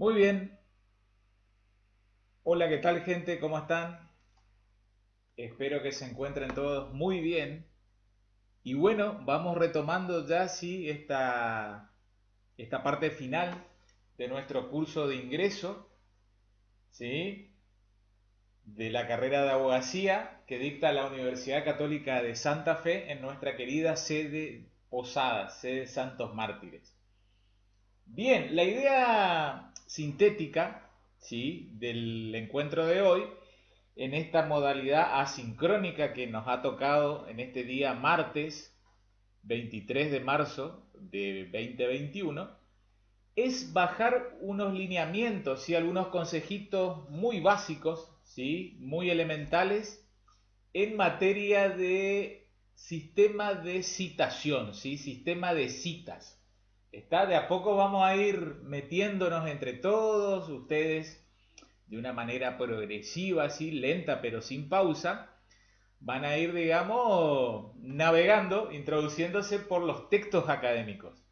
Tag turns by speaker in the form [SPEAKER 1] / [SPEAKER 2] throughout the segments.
[SPEAKER 1] Muy bien. Hola, ¿qué tal, gente? ¿Cómo están? Espero que se encuentren todos muy bien. Y bueno, vamos retomando ya sí esta parte final de nuestro curso de ingreso, ¿sí? De la carrera de abogacía que dicta la Universidad Católica de Santa Fe en nuestra querida sede Posadas, sede Santos Mártires. Bien, la idea sintética, ¿sí? Del encuentro de hoy en esta modalidad asincrónica que nos ha tocado en este día martes 23 de marzo de 2021 es bajar unos lineamientos y algunos consejitos muy básicos, ¿sí? Muy elementales en materia de sistema de citación, ¿sí? Sistema de citas. Está, de a poco vamos a ir metiéndonos entre todos ustedes de una manera progresiva, así, lenta pero sin pausa, van a ir, digamos, navegando, introduciéndose por los textos académicos.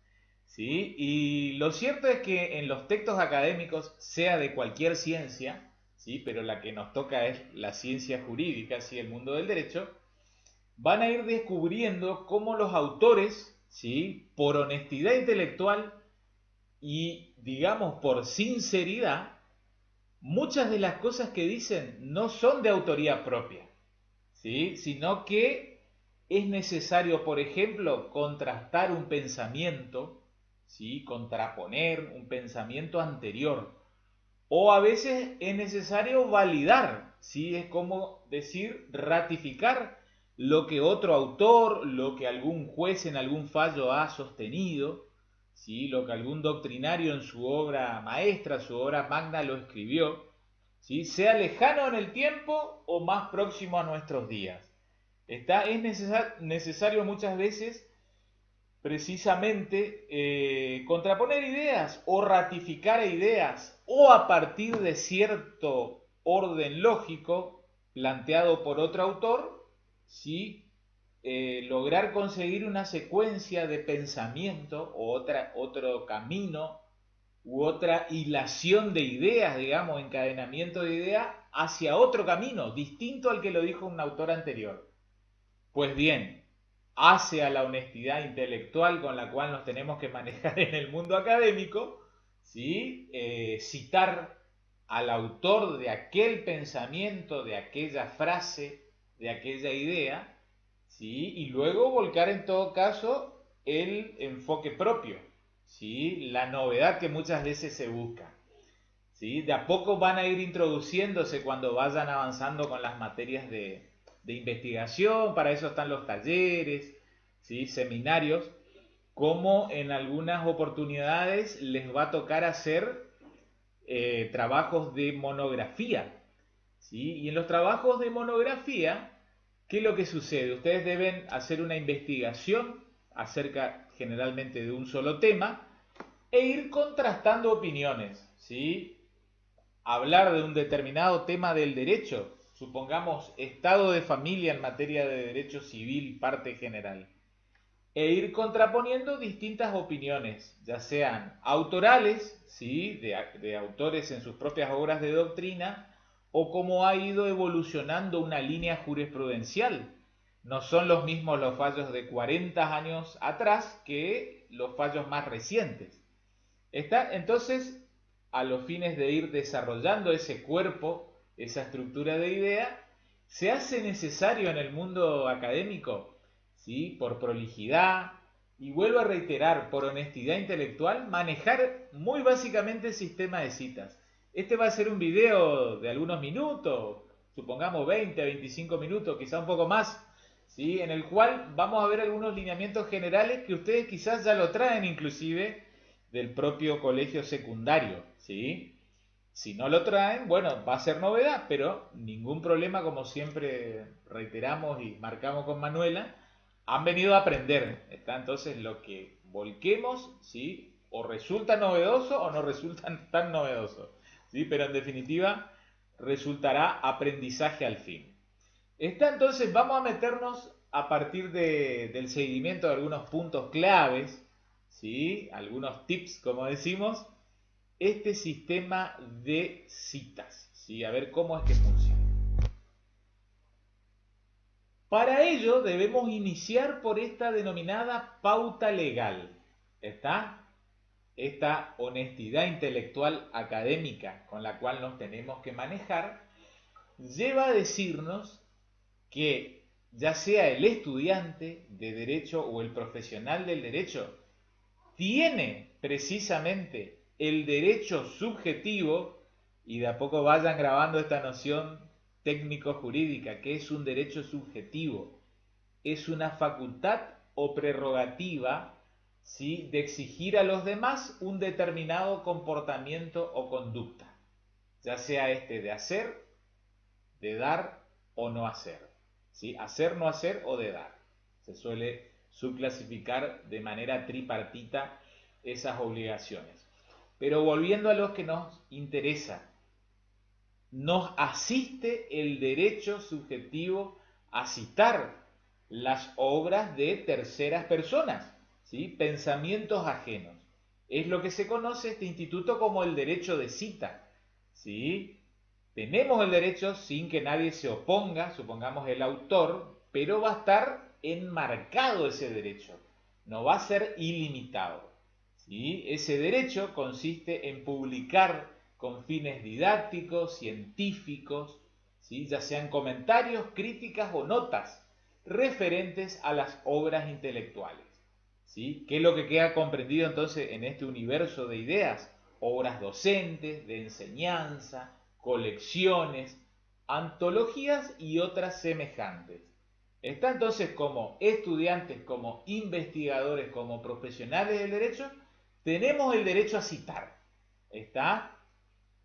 [SPEAKER 1] ¿Sí? Y lo cierto es que en los textos académicos, sea de cualquier ciencia, ¿sí? Pero la que nos toca es la ciencia jurídica, ¿sí? El mundo del derecho, van a ir descubriendo cómo los autores, ¿sí? Por honestidad intelectual y, digamos, por sinceridad, muchas de las cosas que dicen no son de autoría propia, ¿sí? Sino que es necesario, por ejemplo, contrastar un pensamiento, ¿sí? Contraponer un pensamiento anterior. O a veces es necesario validar, ¿sí? Es como decir, ratificar lo que otro autor, lo que algún juez en algún fallo ha sostenido, ¿sí? Lo que algún doctrinario en su obra maestra, su obra magna lo escribió, ¿sí? Sea lejano en el tiempo o más próximo a nuestros días. Necesario muchas veces precisamente contraponer ideas o ratificar ideas o a partir de cierto orden lógico planteado por otro autor, ¿sí? Lograr conseguir una secuencia de pensamiento o otro camino u otra hilación de ideas, digamos, encadenamiento de ideas hacia otro camino, distinto al que lo dijo un autor anterior. Pues bien, hace a la honestidad intelectual con la cual nos tenemos que manejar en el mundo académico, ¿sí? Citar al autor de aquel pensamiento, de aquella frase, de aquella idea, ¿sí? Y luego volcar en todo caso el enfoque propio, ¿sí? La novedad que muchas veces se busca. ¿Sí? De a poco van a ir introduciéndose cuando vayan avanzando con las materias de investigación, para eso están los talleres, ¿sí? Seminarios, como en algunas oportunidades les va a tocar hacer trabajos de monografía. ¿Sí? Y en los trabajos de monografía, ¿qué es lo que sucede? Ustedes deben hacer una investigación acerca generalmente de un solo tema e ir contrastando opiniones, ¿sí? Hablar de un determinado tema del derecho, supongamos estado de familia en materia de derecho civil, parte general, e ir contraponiendo distintas opiniones, ya sean autorales, ¿sí? de autores en sus propias obras de doctrina, o cómo ha ido evolucionando una línea jurisprudencial. No son los mismos los fallos de 40 años atrás que los fallos más recientes. Está, entonces, a los fines de ir desarrollando ese cuerpo, esa estructura de idea, se hace necesario en el mundo académico, ¿sí? Por prolijidad, y vuelvo a reiterar, por honestidad intelectual, manejar muy básicamente el sistema de citas. Este va a ser un video de algunos minutos, supongamos 20, 25 minutos, quizá un poco más, ¿sí? En el cual vamos a ver algunos lineamientos generales que ustedes quizás ya lo traen inclusive del propio colegio secundario, ¿sí? Si no lo traen, bueno, va a ser novedad, pero ningún problema, como siempre reiteramos y marcamos con Manuela, han venido a aprender. Está entonces lo que volquemos, ¿sí? O resulta novedoso o no resulta tan novedoso, ¿sí? Pero en definitiva resultará aprendizaje al fin. Está entonces, vamos a meternos a partir del seguimiento de algunos puntos claves, ¿sí? Algunos tips, como decimos, este sistema de citas, ¿sí? A ver cómo es que funciona. Para ello debemos iniciar por esta denominada pauta legal. ¿Está? Esta honestidad intelectual académica con la cual nos tenemos que manejar lleva a decirnos que ya sea el estudiante de derecho o el profesional del derecho tiene precisamente el derecho subjetivo, y de a poco vayan grabando esta noción técnico-jurídica, que es un derecho subjetivo, es una facultad o prerrogativa, ¿sí?, de exigir a los demás un determinado comportamiento o conducta, ya sea este de hacer, de dar o no hacer, ¿sí? Hacer, no hacer o de dar. Se suele subclasificar de manera tripartita esas obligaciones. Pero volviendo a lo que nos interesa, nos asiste el derecho subjetivo a citar las obras de terceras personas, ¿sí? Pensamientos ajenos. Es lo que se conoce este instituto como el derecho de cita, ¿sí? Tenemos el derecho sin que nadie se oponga, supongamos el autor, pero va a estar enmarcado ese derecho, no va a ser ilimitado, ¿sí? Ese derecho consiste en publicar con fines didácticos, científicos, ¿sí?, ya sean comentarios, críticas o notas referentes a las obras intelectuales, ¿sí? ¿Qué es lo que queda comprendido entonces en este universo de ideas? Obras docentes, de enseñanza, colecciones, antologías y otras semejantes. Está entonces como estudiantes, como investigadores, como profesionales del derecho, tenemos el derecho a citar. ¿Está?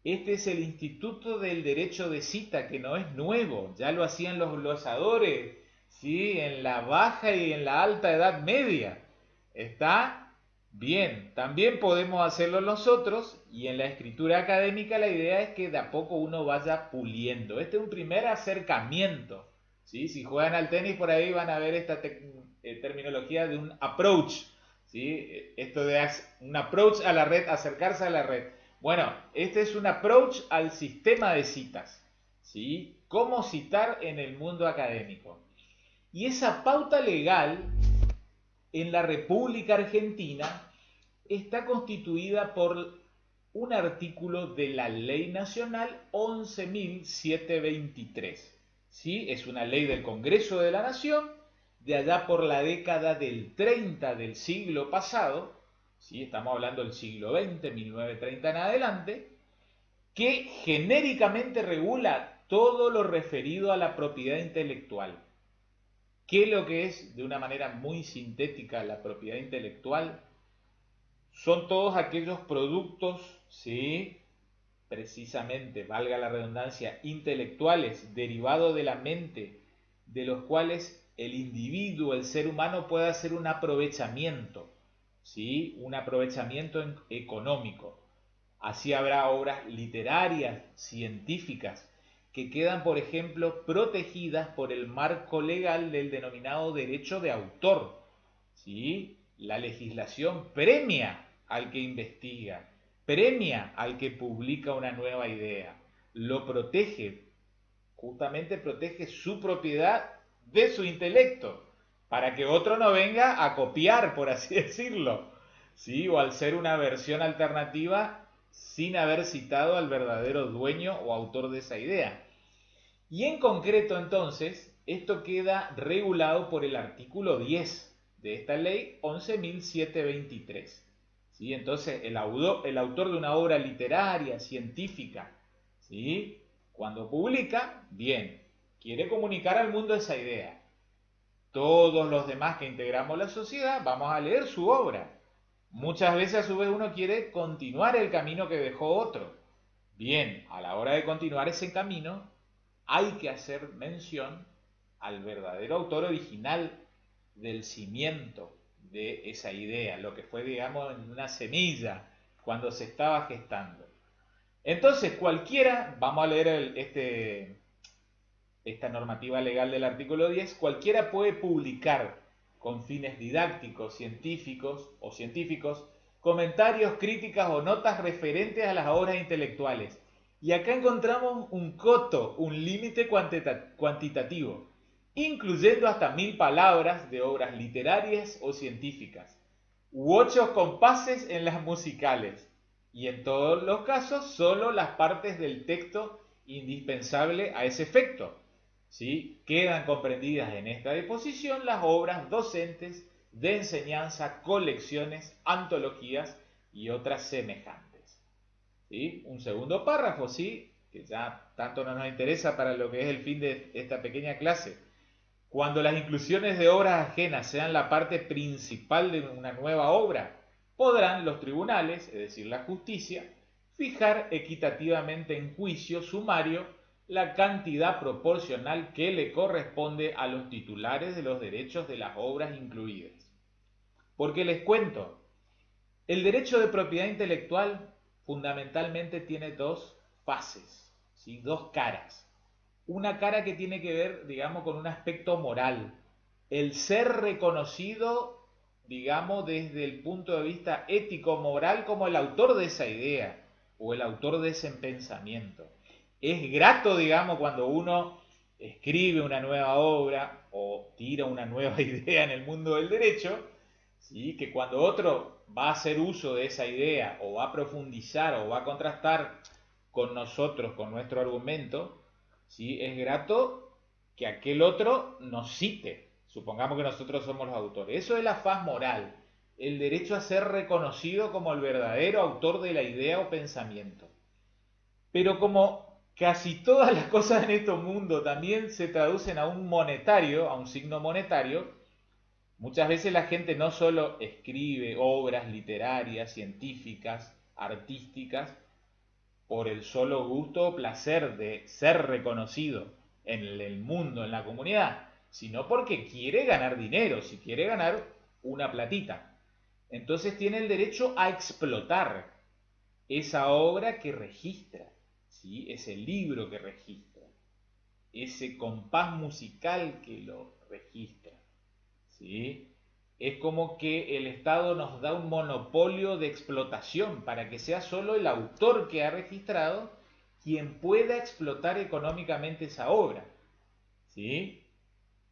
[SPEAKER 1] Este es el Instituto del Derecho de Cita, que no es nuevo, ya lo hacían los glosadores, ¿sí?, en la baja y en la alta Edad Media. ¿Está? Bien, también podemos hacerlo nosotros, y en la escritura académica la idea es que de a poco uno vaya puliendo. Este es un primer acercamiento, ¿sí? Si juegan al tenis por ahí van a ver esta terminología de un approach, ¿sí? Esto de un approach a la red, acercarse a la red. Bueno, este es un approach al sistema de citas, ¿sí? Cómo citar en el mundo académico. Y esa pauta legal en la República Argentina está constituida por un artículo de la Ley Nacional 11.723. ¿Sí? Es una ley del Congreso de la Nación de allá por la década del 30 del siglo pasado, ¿sí? Estamos hablando del siglo XX, 1930 en adelante, que genéricamente regula todo lo referido a la propiedad intelectual. ¿Qué es lo que es, de una manera muy sintética, la propiedad intelectual? Son todos aquellos productos, ¿sí?, precisamente, valga la redundancia, intelectuales, derivados de la mente, de los cuales el individuo, el ser humano, puede hacer un aprovechamiento, ¿sí?, un aprovechamiento económico. Así habrá obras literarias, científicas, que quedan, por ejemplo, protegidas por el marco legal del denominado derecho de autor, ¿sí? La legislación premia al que investiga, premia al que publica una nueva idea, lo protege, justamente protege su propiedad de su intelecto, para que otro no venga a copiar, por así decirlo, ¿sí? O al ser una versión alternativa sin haber citado al verdadero dueño o autor de esa idea. Y en concreto, entonces, esto queda regulado por el artículo 10 de esta ley 11.723. ¿Sí? Entonces, el autor de una obra literaria, científica, ¿sí?, cuando publica, bien, quiere comunicar al mundo esa idea. Todos los demás que integramos la sociedad vamos a leer su obra. Muchas veces a su vez uno quiere continuar el camino que dejó otro. Bien, a la hora de continuar ese camino hay que hacer mención al verdadero autor original del cimiento de esa idea, lo que fue, digamos, una semilla cuando se estaba gestando. Entonces cualquiera, vamos a leer esta normativa legal del artículo 10, cualquiera puede publicar con fines didácticos, científicos, comentarios, críticas o notas referentes a las obras intelectuales. Y acá encontramos un coto, un límite cuantitativo, incluyendo hasta 1000 palabras de obras literarias o científicas, u 8 compases en las musicales, y en todos los casos solo las partes del texto indispensable a ese efecto. ¿Sí? Quedan comprendidas en esta disposición las obras docentes de enseñanza, colecciones, antologías y otras semejantes. ¿Sí? Un segundo párrafo, ¿sí? Que ya tanto no nos interesa para lo que es el fin de esta pequeña clase. Cuando las inclusiones de obras ajenas sean la parte principal de una nueva obra, podrán los tribunales, es decir, la justicia, fijar equitativamente en juicio sumario la cantidad proporcional que le corresponde a los titulares de los derechos de las obras incluidas. Porque les cuento, el derecho de propiedad intelectual fundamentalmente tiene dos fases, ¿sí? Dos caras. Una cara que tiene que ver, digamos, con un aspecto moral. El ser reconocido, digamos, desde el punto de vista ético-moral como el autor de esa idea o el autor de ese pensamiento. Es grato, digamos, cuando uno escribe una nueva obra o tira una nueva idea en el mundo del derecho, ¿sí? Que cuando otro va a hacer uso de esa idea o va a profundizar o va a contrastar con nosotros, con nuestro argumento, ¿sí? Es grato que aquel otro nos cite. Supongamos que nosotros somos los autores. Eso es la faz moral, el derecho a ser reconocido como el verdadero autor de la idea o pensamiento. Pero como casi todas las cosas en este mundo también se traducen a un monetario, a un signo monetario, muchas veces la gente no solo escribe obras literarias, científicas, artísticas, por el solo gusto o placer de ser reconocido en el mundo, en la comunidad, sino porque quiere ganar dinero, si quiere ganar una platita. Entonces tiene el derecho a explotar esa obra que registra, ¿sí? Ese libro que registra, ese compás musical que lo registra, ¿sí? Es como que el Estado nos da un monopolio de explotación para que sea solo el autor que ha registrado quien pueda explotar económicamente esa obra, ¿sí?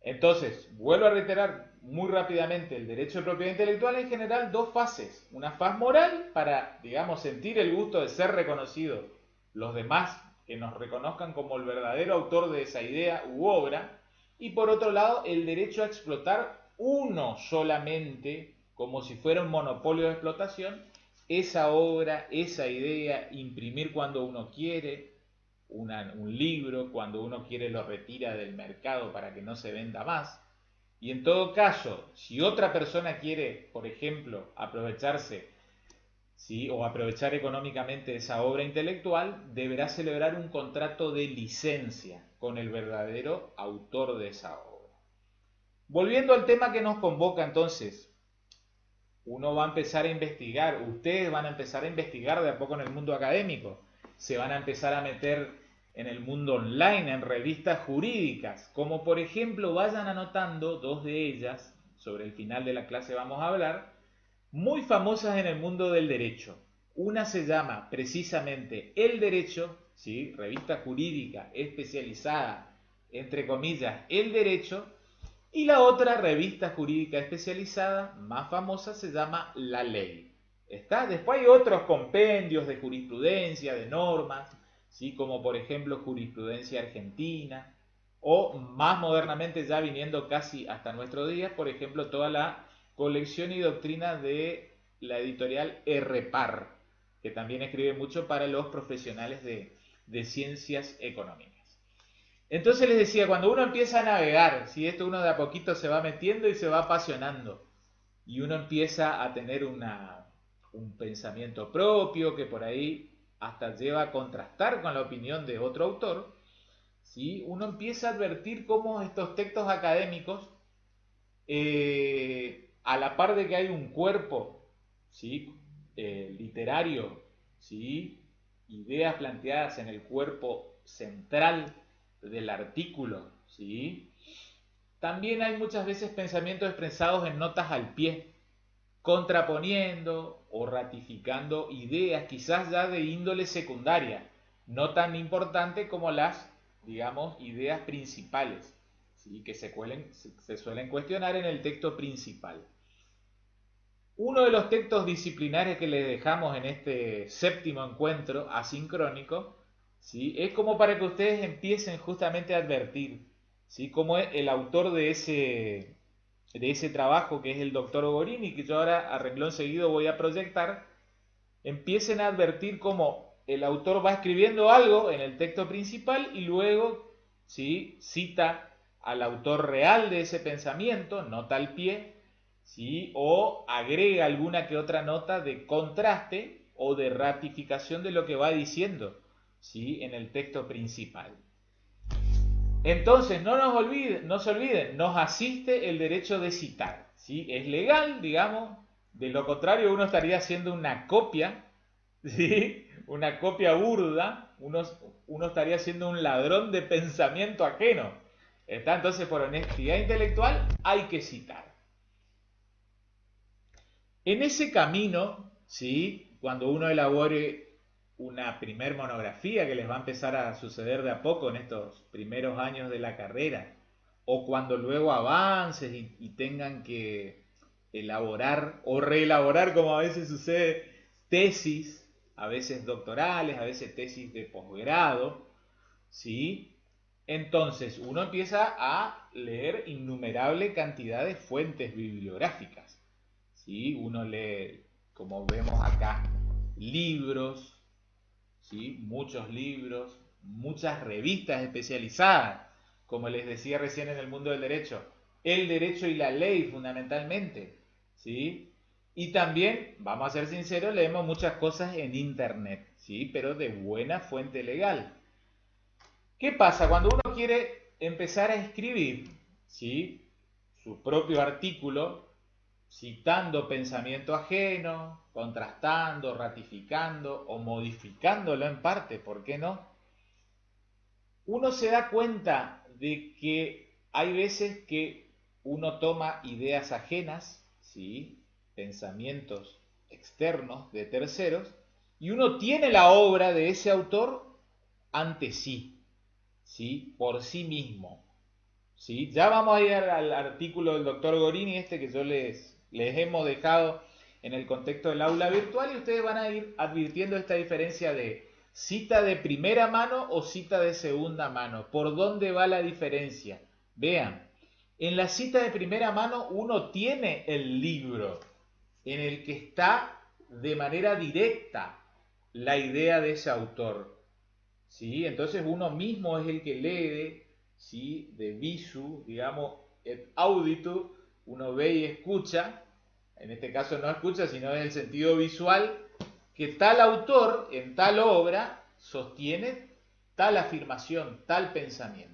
[SPEAKER 1] Entonces, vuelvo a reiterar muy rápidamente, el derecho de propiedad intelectual en general dos fases. Una faz moral para, digamos, sentir el gusto de ser reconocido, los demás que nos reconozcan como el verdadero autor de esa idea u obra, y por otro lado, el derecho a explotar uno solamente, como si fuera un monopolio de explotación, esa obra, esa idea, imprimir cuando uno quiere, un libro, cuando uno quiere lo retira del mercado para que no se venda más. Y en todo caso, si otra persona quiere, por ejemplo, aprovecharse, ¿sí? O aprovechar económicamente esa obra intelectual, deberá celebrar un contrato de licencia con el verdadero autor de esa obra. Volviendo al tema que nos convoca entonces, uno va a empezar a investigar, ustedes van a empezar a investigar de a poco en el mundo académico, se van a empezar a meter en el mundo online, en revistas jurídicas, como por ejemplo vayan anotando dos de ellas, sobre el final de la clase vamos a hablar, muy famosas en el mundo del derecho. Una se llama precisamente El Derecho, ¿sí? Revista jurídica especializada, entre comillas, El Derecho, y la otra revista jurídica especializada, más famosa, se llama La Ley. ¿Está? Después hay otros compendios de jurisprudencia, de normas, ¿sí? Como por ejemplo jurisprudencia argentina, o más modernamente ya viniendo casi hasta nuestros días, por ejemplo, toda la colección y doctrina de la editorial RPAR, que también escribe mucho para los profesionales de ciencias económicas. Entonces les decía, cuando uno empieza a navegar, si esto uno de a poquito se va metiendo y se va apasionando, y uno empieza a tener un pensamiento propio que por ahí hasta lleva a contrastar con la opinión de otro autor, ¿sí? Uno empieza a advertir cómo estos textos académicos, a la par de que hay un cuerpo, ¿sí? Literario, ¿sí? Ideas planteadas en el cuerpo central del artículo, ¿sí? También hay muchas veces pensamientos expresados en notas al pie, contraponiendo o ratificando ideas quizás ya de índole secundaria, no tan importante como las, digamos, ideas principales, ¿sí? Que se suelen cuestionar en el texto principal. Uno de los textos disciplinares que les dejamos en este séptimo encuentro asincrónico, ¿sí? Es como para que ustedes empiecen justamente a advertir, ¿sí? Cómo es el autor de ese trabajo, que es el doctor Ogorini, que yo ahora a renglón seguido voy a proyectar, empiecen a advertir cómo el autor va escribiendo algo en el texto principal y luego, ¿sí? Cita al autor real de ese pensamiento, nota al pie, ¿sí? O agrega alguna que otra nota de contraste o de ratificación de lo que va diciendo, ¿sí? En el texto principal. Entonces, no se olviden, nos asiste el derecho de citar, ¿sí? Es legal, digamos, de lo contrario uno estaría haciendo una copia, ¿sí? Una copia burda, uno estaría siendo un ladrón de pensamiento ajeno. ¿Está? Entonces, por honestidad intelectual hay que citar. En ese camino, ¿sí? Cuando uno elabore una primer monografía que les va a empezar a suceder de a poco en estos primeros años de la carrera, o cuando luego avances y tengan que elaborar o reelaborar, como a veces sucede, tesis, a veces doctorales, a veces tesis de posgrado, ¿sí? Entonces uno empieza a leer innumerable cantidad de fuentes bibliográficas, ¿sí? Uno lee, como vemos acá, libros, ¿sí? Muchos libros, muchas revistas especializadas, como les decía recién en el mundo del derecho, el derecho y la ley fundamentalmente, ¿sí? Y también, vamos a ser sinceros, leemos muchas cosas en internet, ¿sí? Pero de buena fuente legal. ¿Qué pasa cuando uno quiere empezar a escribir, ¿sí? Su propio artículo, citando pensamiento ajeno, contrastando, ratificando o modificándolo en parte, ¿por qué no? Uno se da cuenta de que hay veces que uno toma ideas ajenas, ¿sí? Pensamientos externos de terceros, y uno tiene la obra de ese autor ante sí, ¿sí? Por sí mismo. ¿Sí? Ya vamos a ir al artículo del doctor Gorini, que yo les hemos dejado en el contexto del aula virtual, y ustedes van a ir advirtiendo esta diferencia de cita de primera mano o cita de segunda mano. ¿Por dónde va la diferencia? Vean, en la cita de primera mano uno tiene el libro en el que está de manera directa la idea de ese autor. ¿Sí? Entonces uno mismo es el que lee, ¿sí? De visu, digamos, et auditu, uno ve y escucha, en este caso no escucha, sino en el sentido visual, que tal autor en tal obra sostiene tal afirmación, tal pensamiento.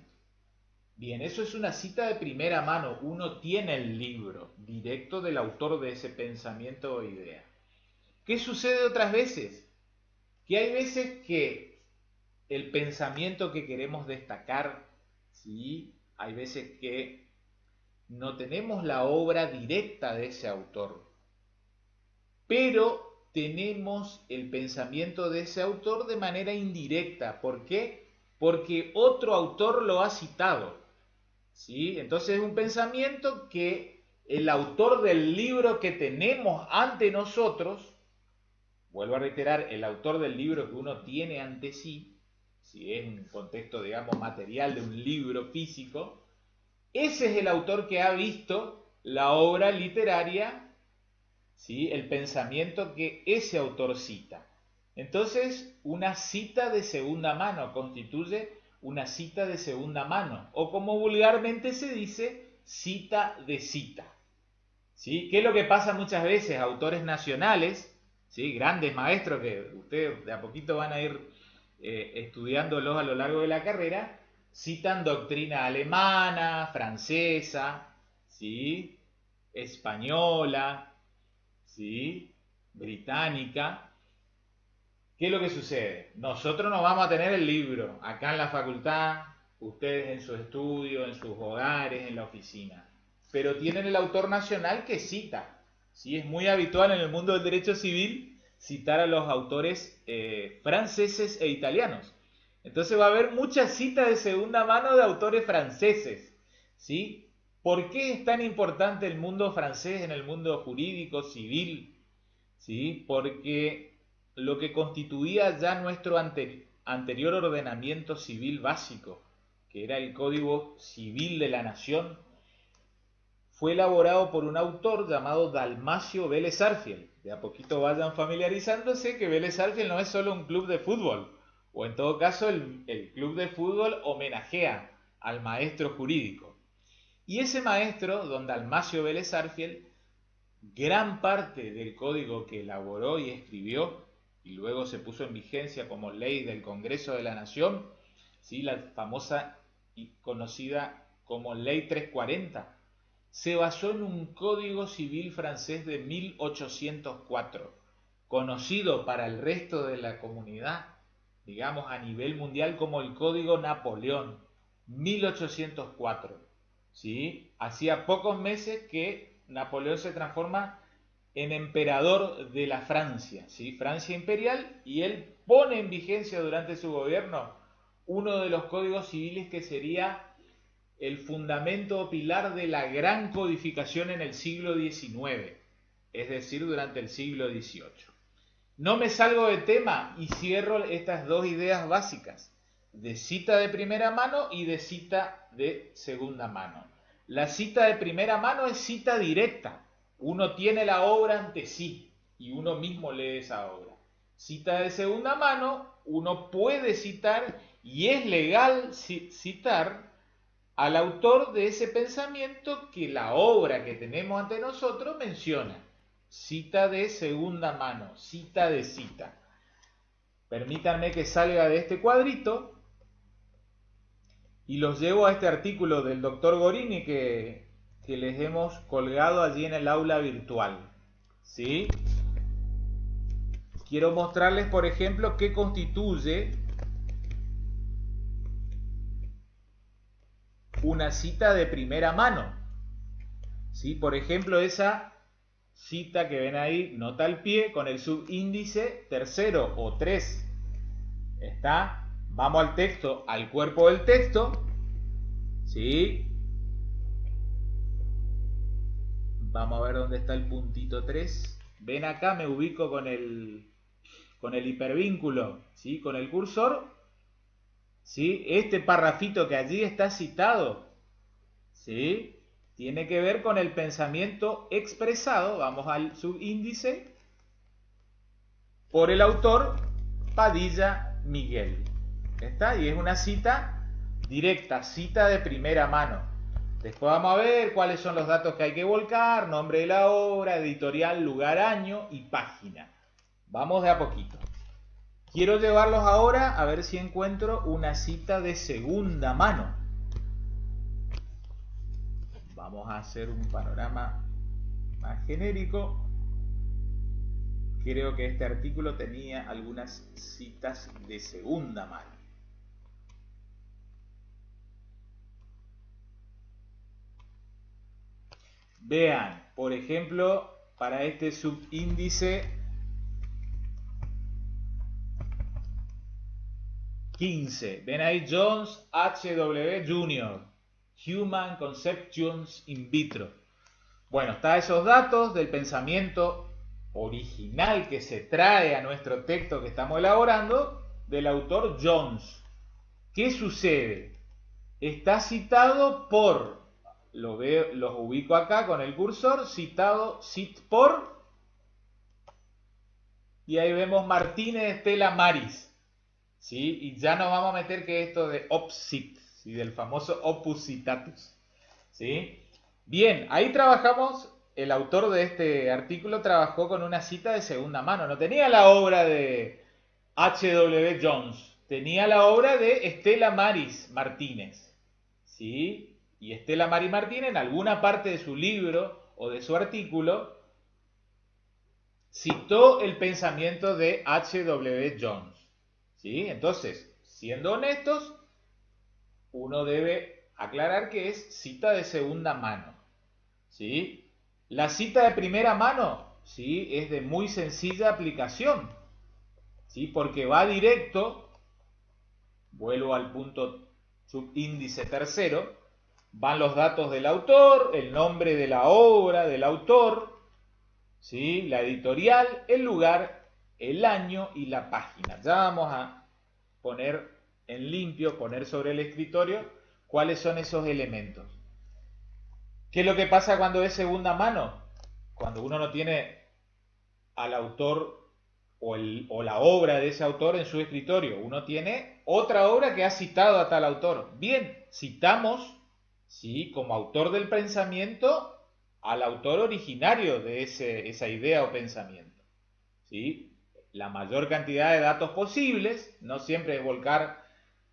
[SPEAKER 1] Bien, eso es una cita de primera mano, uno tiene el libro directo del autor de ese pensamiento o idea. ¿Qué sucede otras veces? Que hay veces que el pensamiento que queremos destacar, ¿sí? Hay veces que no tenemos la obra directa de ese autor, pero tenemos el pensamiento de ese autor de manera indirecta. ¿Por qué? Porque otro autor lo ha citado, ¿sí? Entonces es un pensamiento que el autor del libro que tenemos ante nosotros, vuelvo a reiterar, el autor del libro que uno tiene ante sí, si es un contexto, digamos, material de un libro físico, ese es el autor que ha visto la obra literaria, ¿sí? El pensamiento que ese autor cita. Entonces, una cita de segunda mano constituye una cita de segunda mano, o como vulgarmente se dice, cita de cita. ¿Sí? ¿Qué es lo que pasa muchas veces? Autores nacionales, ¿sí? Grandes maestros que ustedes de a poquito van a ir estudiándolos a lo largo de la carrera, citan doctrina alemana, francesa, ¿sí? Española, ¿sí? Británica. ¿Qué es lo que sucede? Nosotros no vamos a tener el libro acá en la facultad, ustedes en su estudio, en sus hogares, en la oficina, pero tienen el autor nacional que cita, ¿sí? Es muy habitual en el mundo del derecho civil citar a los autores franceses e italianos. Entonces va a haber muchas citas de segunda mano de autores franceses, ¿sí? ¿Por qué es tan importante el mundo francés en el mundo jurídico, civil? ¿Sí? Porque lo que constituía ya nuestro anterior ordenamiento civil básico, que era el Código Civil de la Nación, fue elaborado por un autor llamado Dalmacio Vélez Sarsfield. De a poquito vayan familiarizándose que Vélez Sarsfield no es solo un club de fútbol, o en todo caso el club de fútbol homenajea al maestro jurídico. Y ese maestro, don Dalmacio Vélez Sarsfield, gran parte del código que elaboró y escribió, y luego se puso en vigencia como ley del Congreso de la Nación, ¿sí? La famosa y conocida como Ley 340, se basó en un código civil francés de 1804, conocido para el resto de la comunidad, digamos a nivel mundial, como el Código Napoleón, 1804. ¿Sí? Hacía pocos meses que Napoleón se transforma en emperador de la Francia, ¿sí? Francia imperial, y él pone en vigencia durante su gobierno uno de los códigos civiles que sería el fundamento o pilar de la gran codificación en el siglo XIX, es decir, durante el siglo XVIII. No me salgo de tema y cierro estas dos ideas básicas, de cita de primera mano y de cita de segunda mano. La cita de primera mano es cita directa. Uno tiene la obra ante sí y uno mismo lee esa obra. Cita de segunda mano, uno puede citar y es legal citar al autor de ese pensamiento que la obra que tenemos ante nosotros menciona. Cita de segunda mano, cita de cita. Permítanme que salga de este cuadrito y los llevo a este artículo del doctor Gorini que les hemos colgado allí en el aula virtual. ¿Sí? Quiero mostrarles, por ejemplo, qué constituye una cita de primera mano. ¿Sí? Por ejemplo, esa cita que ven ahí, nota al pie, con el subíndice tercero o 3. ¿Está? Vamos al texto, al cuerpo del texto. ¿Sí? Vamos a ver dónde está el puntito 3. Ven acá, me ubico con el hipervínculo, ¿sí? Con el cursor. ¿Sí? Este parrafito que allí está citado, ¿sí? Tiene que ver con el pensamiento expresado, vamos al subíndice, por el autor Padilla Miguel. ¿Está? Y es una cita directa, cita de primera mano. Después vamos a ver cuáles son los datos que hay que volcar, nombre de la obra, editorial, lugar, año y página. Vamos de a poquito. Quiero llevarlos ahora a ver si encuentro una cita de segunda mano. Vamos a hacer un panorama más genérico. Creo que este artículo tenía algunas citas de segunda mano. Vean, por ejemplo, para este subíndice 15. Ven ahí Jones H.W. Jr. Human Conceptions in Vitro. Bueno, está esos datos del pensamiento original que se trae a nuestro texto que estamos elaborando del autor Jones. ¿Qué sucede? Está citado por, los ubico acá con el cursor, citado, cit por, y ahí vemos Martínez Estela Maris. ¿Sí? Y ya nos vamos a meter que esto de opsit, ¿sí? Del famoso opus citatus. ¿Sí? Bien, ahí trabajamos, el autor de este artículo trabajó con una cita de segunda mano, no tenía la obra de H.W. Jones, tenía la obra de Estela Maris Martínez. ¿Sí? Y Estela Maris Martínez en alguna parte de su libro o de su artículo citó el pensamiento de H.W. Jones. ¿Sí? Entonces, siendo honestos, uno debe aclarar que es cita de segunda mano. ¿Sí? La cita de primera mano, ¿sí? Es de muy sencilla aplicación, ¿sí? Porque va directo, vuelvo al punto subíndice tercero, van los datos del autor, el nombre de la obra del autor, ¿sí? La editorial, el lugar, el año y la página. Ya vamos a poner en limpio, poner sobre el escritorio cuáles son esos elementos. ¿Qué es lo que pasa cuando es segunda mano? Cuando uno no tiene al autor o la obra de ese autor en su escritorio. Uno tiene otra obra que ha citado a tal autor. Bien, citamos, ¿sí? Como autor del pensamiento al autor originario de esa idea o pensamiento, ¿sí? La mayor cantidad de datos posibles, no siempre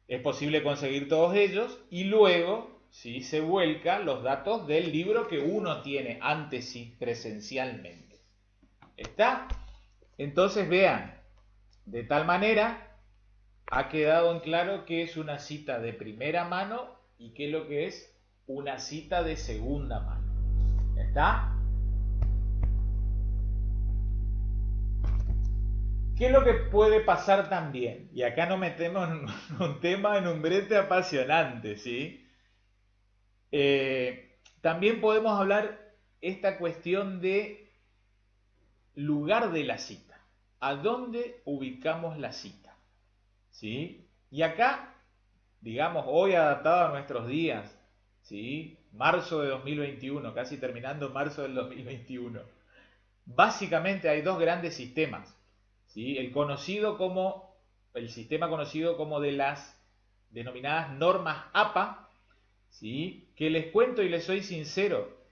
[SPEAKER 1] es posible conseguir todos ellos, y luego, ¿sí? Se vuelca los datos del libro que uno tiene ante sí presencialmente. ¿Está? Entonces vean, de tal manera ha quedado en claro qué es una cita de primera mano y qué es lo que es una cita de segunda mano. ¿Está? ¿Qué es lo que puede pasar también? Y acá nos metemos en un tema, en un brete apasionante, ¿sí? También podemos hablar esta cuestión de lugar de la cita. ¿A dónde ubicamos la cita? ¿Sí? Y acá, digamos, hoy adaptado a nuestros días, ¿sí? Marzo de 2021, casi terminando marzo del 2021. Básicamente hay dos grandes sistemas, ¿sí? El sistema conocido como de las denominadas normas APA, ¿sí? Que les cuento y les soy sincero,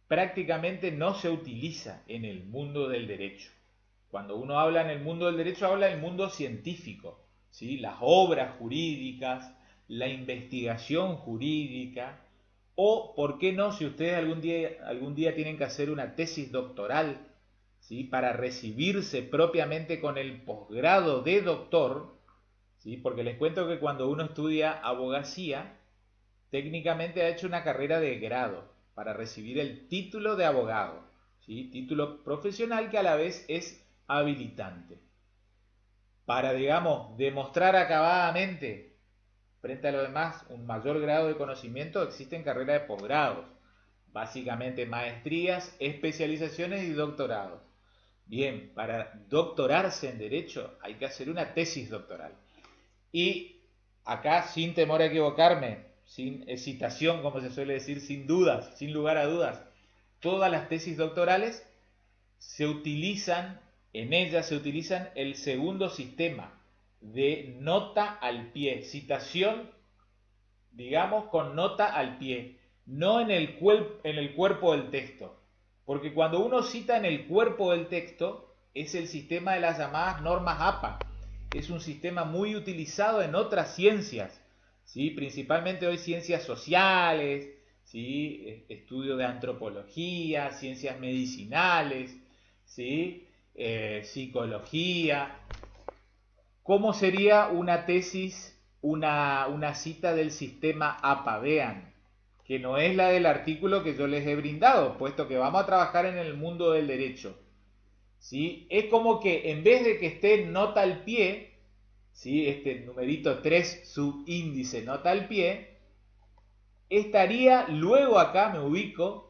[SPEAKER 1] prácticamente no se utiliza en el mundo del derecho. Cuando uno habla en el mundo del derecho, habla del mundo científico, ¿sí? Las obras jurídicas, la investigación jurídica, o, ¿por qué no, si ustedes algún día tienen que hacer una tesis doctoral, ¿sí? Para recibirse propiamente con el posgrado de doctor, ¿sí? Porque les cuento que cuando uno estudia abogacía, técnicamente ha hecho una carrera de grado para recibir el título de abogado, ¿sí? Título profesional que a la vez es habilitante. Para, digamos, demostrar acabadamente frente a lo demás un mayor grado de conocimiento, existen carreras de posgrados, básicamente maestrías, especializaciones y doctorados. Bien, para doctorarse en Derecho hay que hacer una tesis doctoral. Y acá, sin temor a equivocarme, sin hesitación, como se suele decir, sin dudas, sin lugar a dudas, todas las tesis doctorales en ellas se utilizan el segundo sistema de nota al pie, citación, digamos, con nota al pie, no en el cuerpo del texto. Porque cuando uno cita en el cuerpo del texto, es el sistema de las llamadas normas APA. Es un sistema muy utilizado en otras ciencias, ¿sí? Principalmente hoy ciencias sociales, ¿sí? Estudio de antropología, ciencias medicinales, ¿sí? Psicología. ¿Cómo sería una tesis, una cita del sistema APA? Vean, que no es la del artículo que yo les he brindado, puesto que vamos a trabajar en el mundo del derecho. ¿Sí? Es como que en vez de que esté nota al pie, ¿sí? Este numerito 3 subíndice nota al pie, estaría luego acá, me ubico,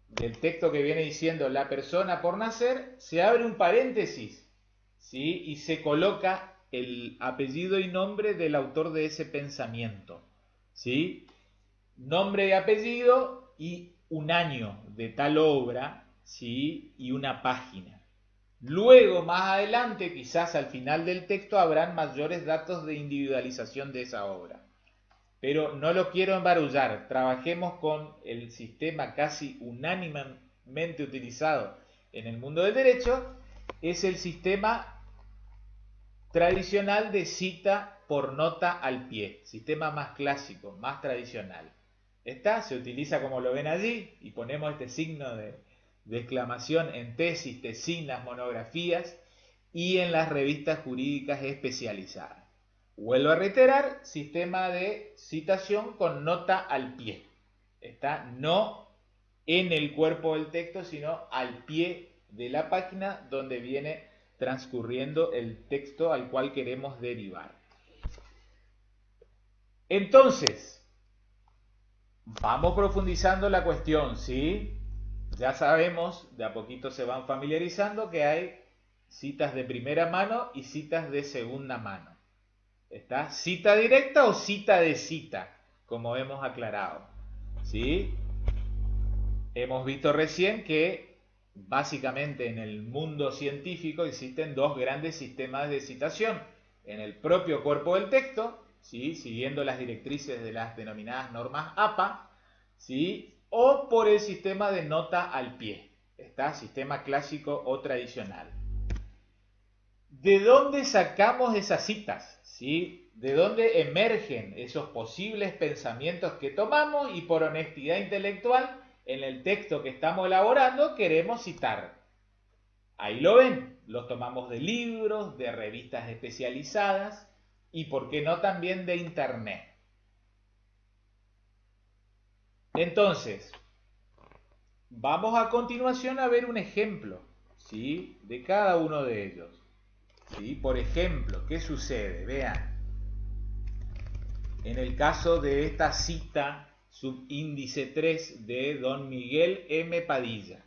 [SPEAKER 1] del texto que viene diciendo la persona por nacer, se abre un paréntesis, ¿sí? Y se coloca el apellido y nombre del autor de ese pensamiento, ¿sí? Nombre y apellido y un año de tal obra, ¿sí? Y una página. Luego, más adelante, quizás al final del texto, habrán mayores datos de individualización de esa obra. Pero no lo quiero embarullar. Trabajemos con el sistema casi unánimemente utilizado en el mundo del derecho. Es el sistema tradicional de cita por nota al pie. Sistema más clásico, más tradicional. Se utiliza como lo ven allí y ponemos este signo de exclamación en tesis, tesinas, monografías y en las revistas jurídicas especializadas. Vuelvo a reiterar, sistema de citación con nota al pie. No en el cuerpo del texto, sino al pie de la página donde viene transcurriendo el texto al cual queremos derivar. Entonces, vamos profundizando la cuestión, ¿sí? Ya sabemos, de a poquito se van familiarizando que hay citas de primera mano y citas de segunda mano. ¿Está? Cita directa o cita de cita, como hemos aclarado. ¿Sí? Hemos visto recién que básicamente en el mundo científico existen dos grandes sistemas de citación. En el propio cuerpo del texto, ¿sí? Siguiendo las directrices de las denominadas normas APA, ¿sí? O por el sistema de nota al pie. ¿Está? Sistema clásico o tradicional. ¿De dónde sacamos esas citas? ¿Sí? ¿De dónde emergen esos posibles pensamientos que tomamos y por honestidad intelectual en el texto que estamos elaborando queremos citar? Ahí lo ven, los tomamos de libros, de revistas especializadas y por qué no también de internet. Entonces, vamos a continuación a ver un ejemplo, ¿sí? De cada uno de ellos. ¿Sí? Por ejemplo, ¿qué sucede? Vean, en el caso de esta cita subíndice 3 de don Miguel M. Padilla,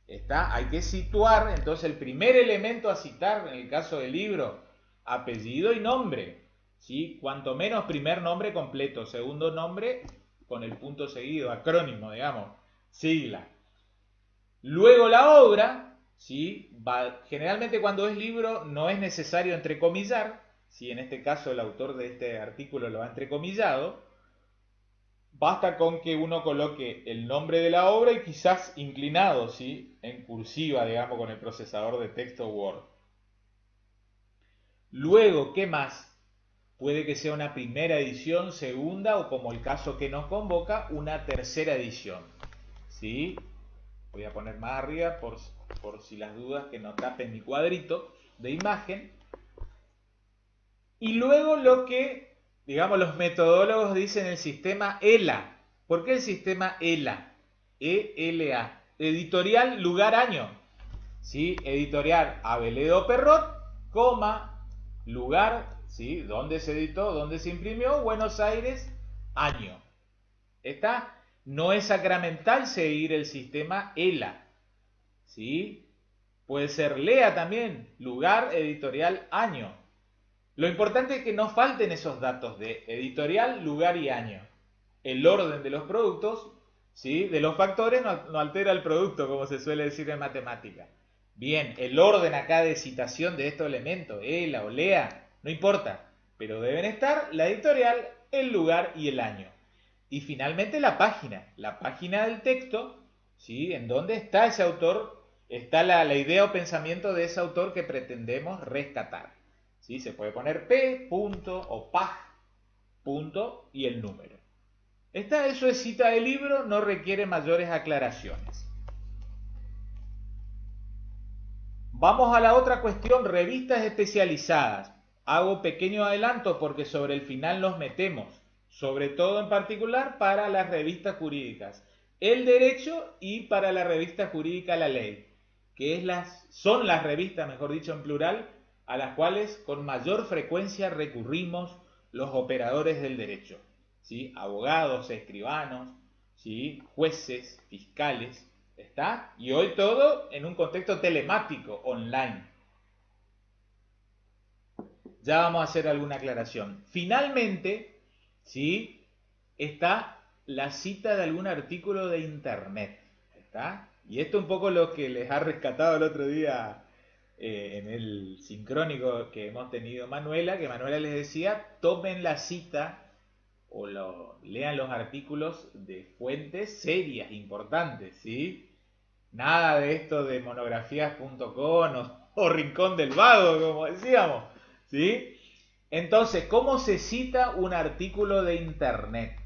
[SPEAKER 1] ¿está? Hay que situar, entonces, el primer elemento a citar en el caso del libro, apellido y nombre, ¿sí? Cuanto menos primer nombre completo, segundo nombre con el punto seguido, acrónimo, digamos, sigla. Luego la obra, ¿sí? Generalmente cuando es libro no es necesario entrecomillar, si en este caso el autor de este artículo lo ha entrecomillado, basta con que uno coloque el nombre de la obra y quizás inclinado, ¿sí? En cursiva, digamos, con el procesador de texto Word. Luego, ¿qué más? Puede que sea una primera edición, segunda o como el caso que nos convoca, una tercera edición, ¿sí? Voy a poner más arriba por si las dudas que no tapen mi cuadrito de imagen. Y luego lo que, digamos, los metodólogos dicen el sistema ELA. ¿Por qué el sistema ELA? E-L-A. Editorial, lugar, año. ¿Sí? Editorial Aveledo Perrot, coma, lugar, ¿sí? ¿Dónde se editó? ¿Dónde se imprimió? Buenos Aires, año. ¿Está? No es sacramental seguir el sistema ELA. ¿Sí? Puede ser LEA también, lugar, editorial, año. Lo importante es que no falten esos datos de editorial, lugar y año. El orden de los productos, ¿sí? De los factores no altera el producto, como se suele decir en matemática. Bien, el orden acá de citación de estos elementos, ELA o LEA, no importa, pero deben estar la editorial, el lugar y el año. Y finalmente la página del texto, ¿sí? En donde está ese autor, está la idea o pensamiento de ese autor que pretendemos rescatar. ¿Sí? Se puede poner P, punto, o pag, punto, y el número. Eso es cita de libro, no requiere mayores aclaraciones. Vamos a la otra cuestión, revistas especializadas. Hago pequeño adelanto porque sobre el final nos metemos, sobre todo en particular para las revistas jurídicas, el derecho y para la revista jurídica la ley, que son las revistas, mejor dicho en plural, a las cuales con mayor frecuencia recurrimos los operadores del derecho, ¿sí? Abogados, escribanos, ¿sí? Jueces, fiscales, ¿está? Y hoy todo en un contexto telemático, online. Ya vamos a hacer alguna aclaración. Finalmente, ¿sí? Está la cita de algún artículo de internet, ¿está? Y esto es un poco lo que les ha rescatado el otro día en el sincrónico que hemos tenido Manuela, que Manuela les decía, tomen la cita o lean los artículos de fuentes serias, importantes, ¿sí? Nada de esto de monografías.com o Rincón del Vago, como decíamos, ¿sí? Entonces, ¿cómo se cita un artículo de internet?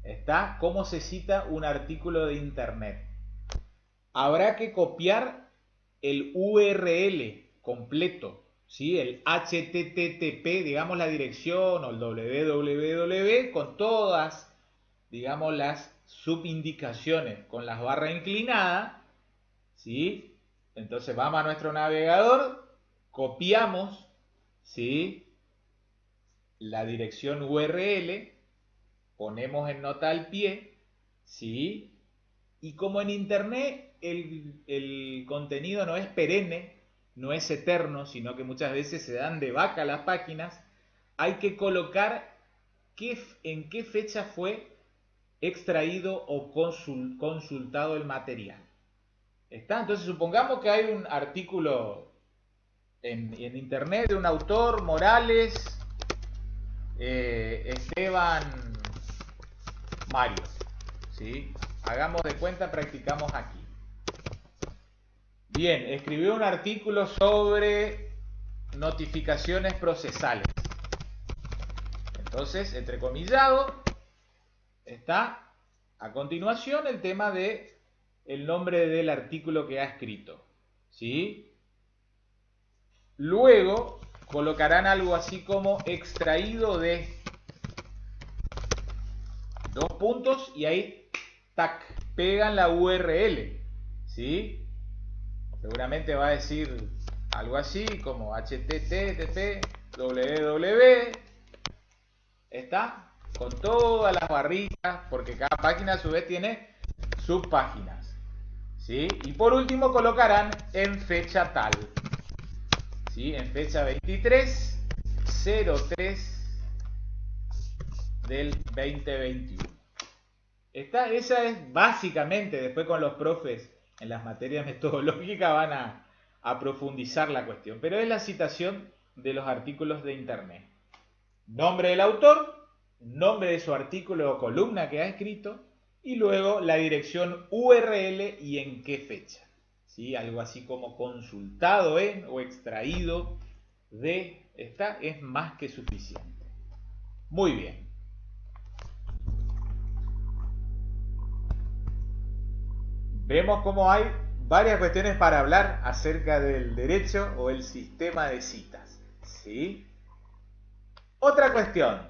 [SPEAKER 1] ¿Está? ¿Cómo se cita un artículo de internet? Habrá que copiar el URL completo, ¿sí? El HTTP, digamos la dirección, o el www, con todas, digamos, las subindicaciones con las barras inclinadas, ¿sí? Entonces vamos a nuestro navegador, copiamos, ¿sí?, la dirección URL, ponemos en nota al pie, ¿sí? Y como en internet el contenido no es perenne, no es eterno, sino que muchas veces se dan de baja las páginas, hay que colocar en qué fecha fue extraído o consultado el material. ¿Está? Entonces supongamos que hay un artículo en internet de un autor, Morales, Esteban Mario, ¿sí? Hagamos de cuenta, practicamos aquí. Bien, escribió un artículo sobre notificaciones procesales. Entonces, entrecomillado, está a continuación el tema de el nombre del artículo que ha escrito, ¿sí? Luego colocarán algo así como extraído de dos puntos y ahí, tac, pegan la URL, ¿sí? Seguramente va a decir algo así como http www, está con todas las barritas, porque cada página a su vez tiene subpáginas, ¿sí? Y por último colocarán en fecha tal, ¿sí? En fecha 23/03 del 2021. Esa es básicamente, después con los profes en las materias metodológicas van a profundizar la cuestión, pero es la citación de los artículos de internet. Nombre del autor, nombre de su artículo o columna que ha escrito y luego la dirección URL y en qué fecha, ¿sí? Algo así como consultado en o extraído de, esta es más que suficiente. Muy bien. Vemos cómo hay varias cuestiones para hablar acerca del derecho o el sistema de citas, ¿sí? Otra cuestión,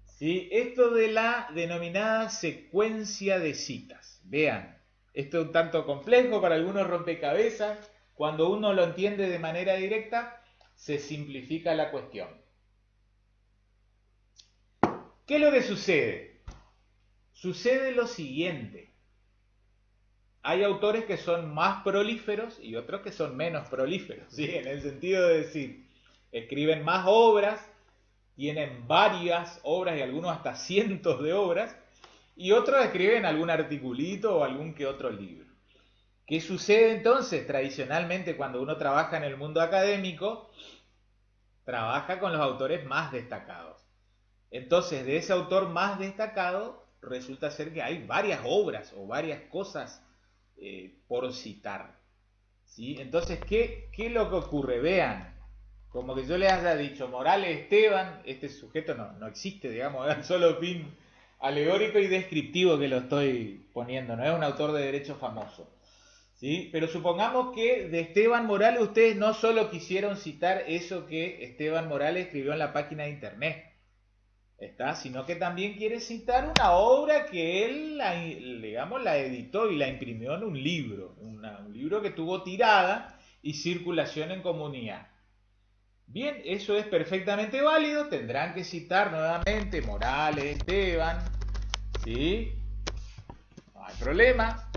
[SPEAKER 1] ¿sí? Esto de la denominada secuencia de citas. Vean, esto es un tanto complejo para algunos rompecabezas. Cuando uno lo entiende de manera directa, se simplifica la cuestión. ¿Qué es lo que sucede? Sucede lo siguiente. Hay autores que son más prolíferos y otros que son menos prolíferos, ¿sí? En el sentido de decir, escriben más obras, tienen varias obras y algunos hasta cientos de obras, y otros escriben algún articulito o algún que otro libro. ¿Qué sucede entonces? Tradicionalmente cuando uno trabaja en el mundo académico, trabaja con los autores más destacados. Entonces, de ese autor más destacado, resulta ser que hay varias obras o varias cosas por citar, ¿sí? Entonces, ¿qué es lo que ocurre? Vean, como que yo les haya dicho, Morales Esteban, este sujeto no existe, digamos, es un solo fin alegórico y descriptivo que lo estoy poniendo, no es un autor de derecho famoso, ¿sí? Pero supongamos que de Esteban Morales ustedes no solo quisieron citar eso que Esteban Morales escribió en la página de internet, ¿está? Sino que también quiere citar una obra que él, digamos, la editó y la imprimió en un libro, un libro que tuvo tirada y circulación en comunidad. Bien, eso es perfectamente válido, tendrán que citar nuevamente Morales, Esteban, ¿sí? No hay problema,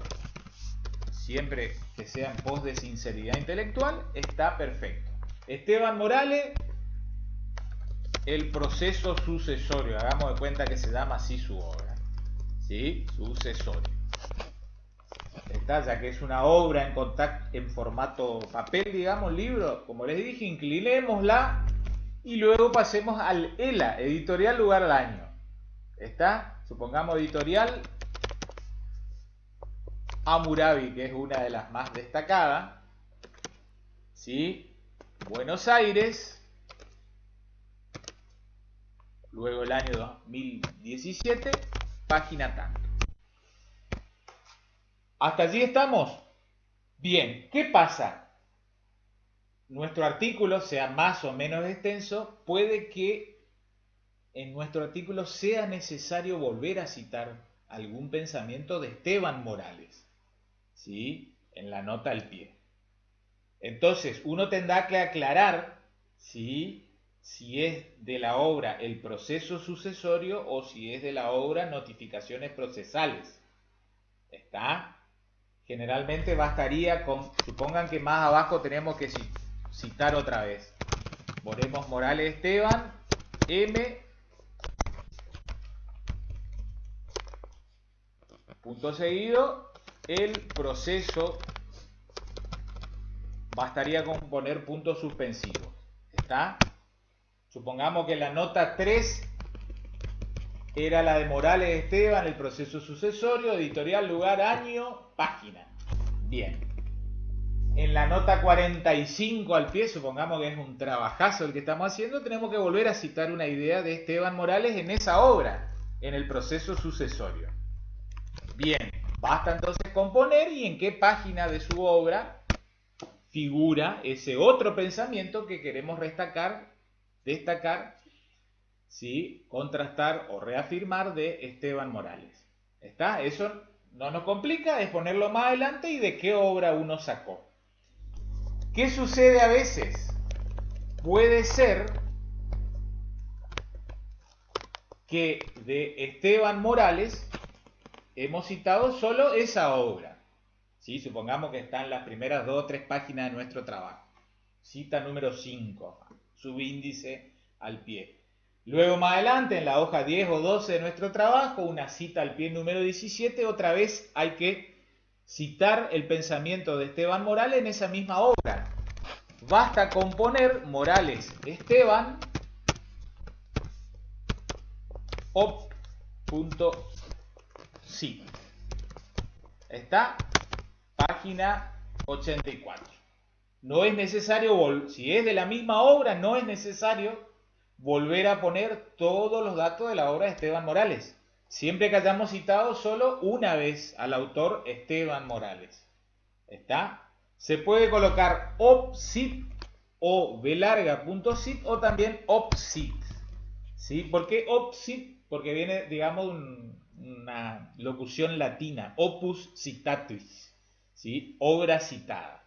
[SPEAKER 1] siempre que sea en pos de sinceridad intelectual, está perfecto. Esteban Morales, el proceso sucesorio, hagamos de cuenta que se llama así su obra, ¿sí? Sucesorio. Está, ya que es una obra en formato papel, digamos, libro, como les dije, inclinémosla y luego pasemos al ELA, editorial lugar al año. ¿Está? Supongamos editorial Hammurabi, que es una de las más destacadas, ¿sí? Buenos Aires. Luego el año 2017, página tanto. ¿Hasta allí estamos? Bien, ¿qué pasa? Nuestro artículo, sea más o menos extenso, puede que en nuestro artículo sea necesario volver a citar algún pensamiento de Esteban Morales, ¿sí? En la nota al pie. Entonces, uno tendrá que aclarar, ¿sí?, si es de la obra El proceso sucesorio o si es de la obra Notificaciones procesales. ¿Está? Generalmente bastaría con, supongan que más abajo tenemos que citar otra vez. Ponemos Morales Esteban, M, punto seguido, el proceso, bastaría con poner punto suspensivo. ¿Está? Supongamos que la nota 3 era la de Morales Esteban, el proceso sucesorio, editorial, lugar, año, página. Bien. En la nota 45 al pie, supongamos que es un trabajazo el que estamos haciendo, tenemos que volver a citar una idea de Esteban Morales en esa obra, en el proceso sucesorio. Bien, basta entonces componer y en qué página de su obra figura ese otro pensamiento que queremos destacar, ¿sí?, contrastar o reafirmar de Esteban Morales. ¿Está? Eso no nos complica, es ponerlo más adelante y de qué obra uno sacó. ¿Qué sucede a veces? Puede ser que de Esteban Morales hemos citado solo esa obra. ¿Sí? Supongamos que están las primeras 2 o 3 páginas de nuestro trabajo. Cita número 5, subíndice al pie. Luego más adelante, en la hoja 10 o 12 de nuestro trabajo, una cita al pie número 17, otra vez hay que citar el pensamiento de Esteban Morales en esa misma obra. Basta con poner Morales Esteban op.cit. Está, página 84. No es necesario, si es de la misma obra, no es necesario volver a poner todos los datos de la obra de Esteban Morales. Siempre que hayamos citado solo una vez al autor Esteban Morales. ¿Está? Se puede colocar opcit o velarga.cit o también opcit. ¿Sí? ¿Por qué opcit? Porque viene, digamos, una locución latina, opus citatis, ¿sí? Obra citada.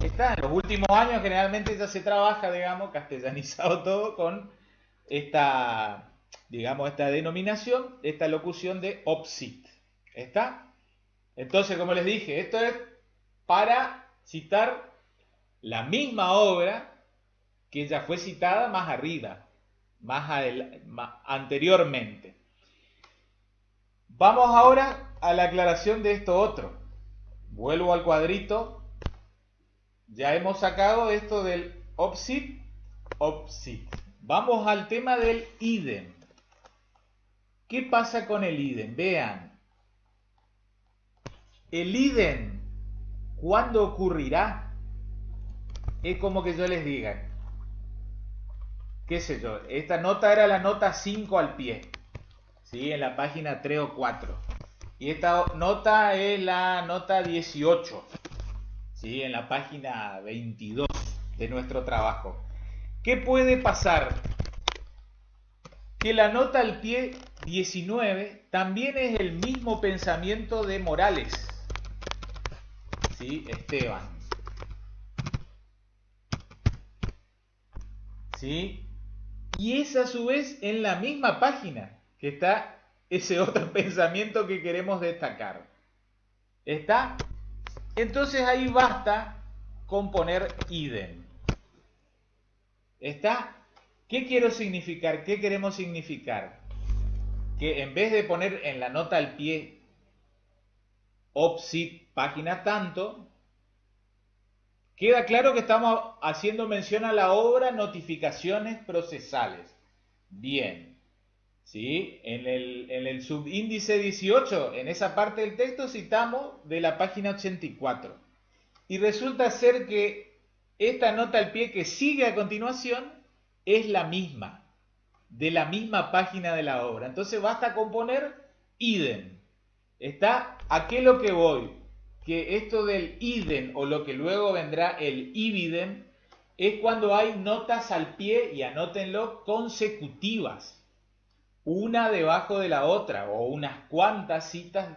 [SPEAKER 1] Está, en los últimos años generalmente ya se trabaja, digamos, castellanizado todo con esta, digamos, esta denominación, esta locución de opcit. ¿Está? Entonces, como les dije, esto es para citar la misma obra que ya fue citada más arriba, anteriormente. Vamos ahora a la aclaración de esto otro. Vuelvo al cuadrito. Ya hemos sacado esto del opcit. Vamos al tema del idem. ¿Qué pasa con el idem? Vean. El idem, ¿cuándo ocurrirá? Es como que yo les diga, qué sé yo, esta nota era la nota 5 al pie, ¿sí? En la página 3 o 4. Y esta nota es la nota 18, ¿sí? En la página 22 de nuestro trabajo. ¿Qué puede pasar? Que la nota al pie 19 también es el mismo pensamiento de Morales, ¿sí? Esteban, ¿sí? Y es a su vez en la misma página que está ese otro pensamiento que queremos destacar. ¿Está? Entonces ahí basta con poner idem. ¿Está? ¿Qué quiero significar? ¿Qué queremos significar? Que en vez de poner en la nota al pie opcit página tanto, queda claro que estamos haciendo mención a la obra Notificaciones procesales. Bien. ¿Sí? En el subíndice 18, en esa parte del texto citamos de la página 84. Y resulta ser que esta nota al pie que sigue a continuación es la misma, de la misma página de la obra. Entonces basta con poner idem. ¿Está? ¿A qué es lo que voy? Que esto del idem o lo que luego vendrá el ibidem es cuando hay notas al pie, y anótenlo, consecutivas. una debajo de la otra o unas cuantas citas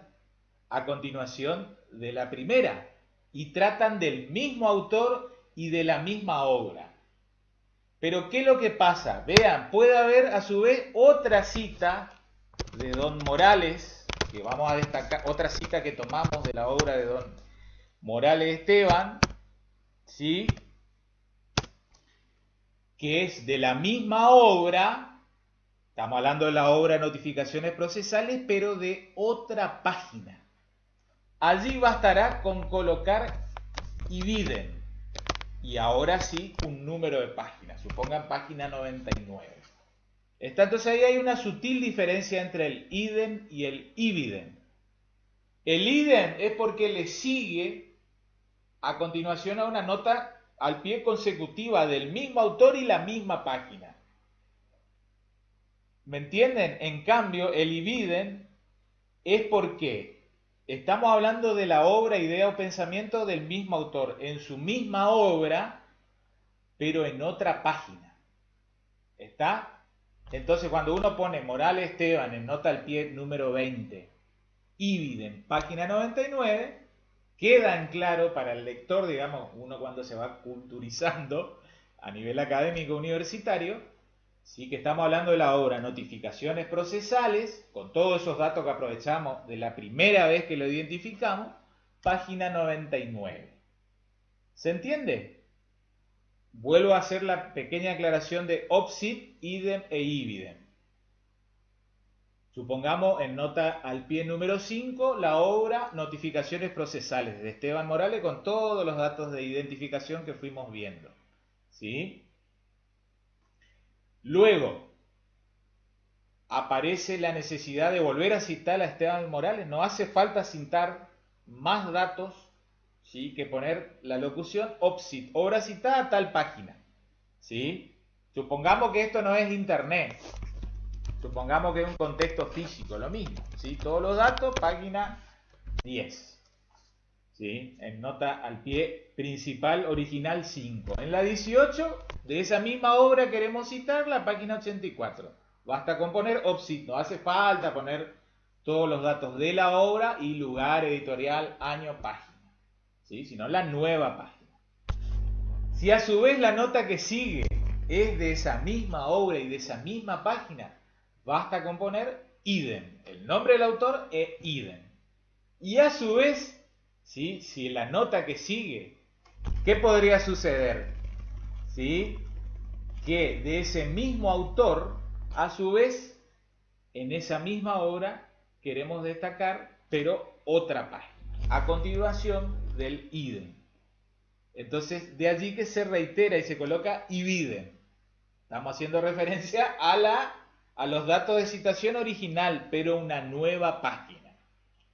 [SPEAKER 1] a continuación de la primera y tratan del mismo autor y de la misma obra. Pero ¿qué es lo que pasa? Vean, puede haber a su vez otra cita de Don Morales, que vamos a destacar, otra cita que tomamos de la obra de Don Morales Esteban, ¿sí? Que es de la misma obra, estamos hablando de la obra Notificaciones Procesales, pero de otra página. Allí bastará con colocar ibidem y ahora sí un número de página, supongan página 99. Entonces ahí hay una sutil diferencia entre el idem y el ibidem. El idem es porque le sigue a continuación a una nota al pie consecutiva del mismo autor y la misma página. ¿Me entienden? En cambio, el ibidem es porque estamos hablando de la obra, idea o pensamiento del mismo autor, en su misma obra, pero en otra página. ¿Está? Entonces, cuando uno pone Morales Esteban en nota al pie número 20, ibidem, página 99, queda en claro para el lector, digamos, uno cuando se va culturizando a nivel académico universitario, sí, que estamos hablando de la obra Notificaciones Procesales, con todos esos datos que aprovechamos de la primera vez que lo identificamos, página 99. ¿Se entiende? Vuelvo a hacer la pequeña aclaración de OPSIT, idem e ibidem. Supongamos en nota al pie número 5 la obra Notificaciones Procesales de Esteban Morales con todos los datos de identificación que fuimos viendo. ¿Sí? Luego, aparece la necesidad de volver a citar a Esteban Morales. No hace falta citar más datos, ¿sí?, que poner la locución OPSIT, obra citada a tal página. ¿Sí? Supongamos que esto no es internet. Supongamos que es un contexto físico, lo mismo. ¿Sí? Todos los datos, página 10. ¿Sí? En nota al pie principal original 5. En la 18 de esa misma obra queremos citar la página 84. Basta con poner OPSIT, no hace falta poner todos los datos de la obra y lugar, editorial, año, página, ¿sí?, sino la nueva página. Si a su vez la nota que sigue es de esa misma obra y de esa misma página, basta con poner idem, el nombre del autor es idem. Y a su vez, ¿sí?, si la nota que sigue, ¿qué podría suceder? ¿Sí? Que de ese mismo autor, a su vez, en esa misma obra queremos destacar, pero otra página, a continuación del idem. Entonces, de allí que se reitera y se coloca ibidem. Estamos haciendo referencia a los datos de citación original, pero una nueva página.